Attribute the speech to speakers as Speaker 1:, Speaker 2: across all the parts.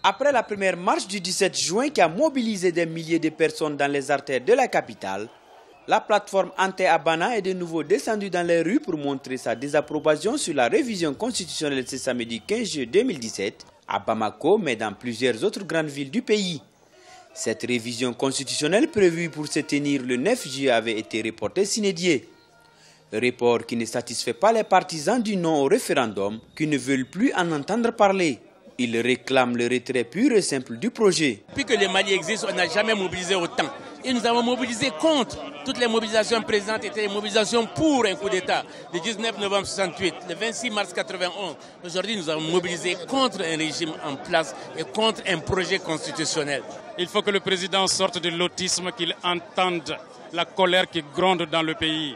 Speaker 1: Après la première marche du 17 juin qui a mobilisé des milliers de personnes dans les artères de la capitale, la plateforme Ante-Abana est de nouveau descendue dans les rues pour montrer sa désapprobation sur la révision constitutionnelle ce samedi 15 juillet 2017 à Bamako, mais dans plusieurs autres grandes villes du pays. Cette révision constitutionnelle prévue pour se tenir le 9 juillet avait été reportée sine die. Report qui ne satisfait pas les partisans du non au référendum qui ne veulent plus en entendre parler. Ils réclament le retrait pur et simple du projet.
Speaker 2: Depuis que le Mali existe, on n'a jamais mobilisé autant. Et nous avons mobilisé contre. Toutes les mobilisations présentes étaient des mobilisations pour un coup d'État. Le 19 novembre 68, le 26 mars 91. Aujourd'hui, nous avons mobilisé contre un régime en place et contre un projet constitutionnel.
Speaker 3: Il faut que le président sorte de l'autisme, qu'il entende la colère qui gronde dans le pays.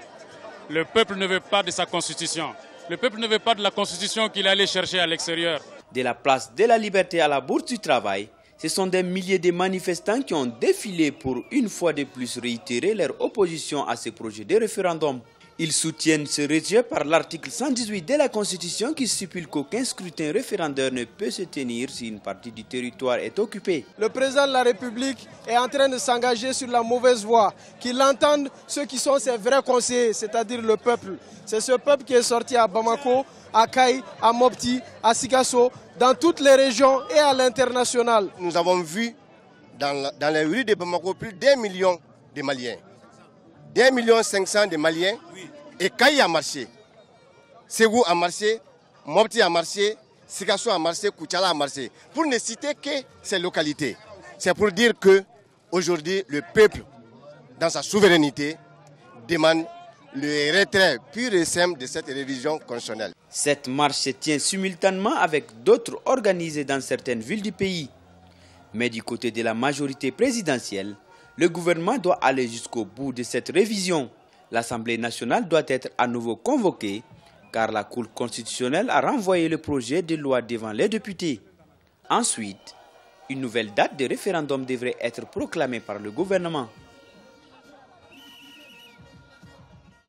Speaker 3: Le peuple ne veut pas de sa constitution. Le peuple ne veut pas de la constitution qu'il allait chercher à l'extérieur.
Speaker 1: De la place de la Liberté à la Bourse du Travail, ce sont des milliers de manifestants qui ont défilé pour une fois de plus réitérer leur opposition à ce projet de référendum. Ils soutiennent ce rejet par l'article 118 de la Constitution qui stipule qu'aucun scrutin référendaire ne peut se tenir si une partie du territoire est occupée.
Speaker 4: Le président de la République est en train de s'engager sur la mauvaise voie, qu'il entende ceux qui sont ses vrais conseillers, c'est-à-dire le peuple. C'est ce peuple qui est sorti à Bamako, à Kaï, à Mopti, à Sikasso, dans toutes les régions et à l'international.
Speaker 5: Nous avons vu dans les rues de Bamako plus d'1 million de Maliens. d'1,5 million de Maliens. Et Kaï a marché, Ségou a marché, Mopti a marché, Sikasso a marché, Koutiala a marché. Pour ne citer que ces localités. C'est pour dire que aujourd'hui le peuple, dans sa souveraineté, demande le retrait pur et simple de cette révision constitutionnelle.
Speaker 1: Cette marche se tient simultanément avec d'autres organisées dans certaines villes du pays. Mais du côté de la majorité présidentielle, le gouvernement doit aller jusqu'au bout de cette révision. L'Assemblée nationale doit être à nouveau convoquée car la Cour constitutionnelle a renvoyé le projet de loi devant les députés. Ensuite, une nouvelle date de référendum devrait être proclamée par le gouvernement.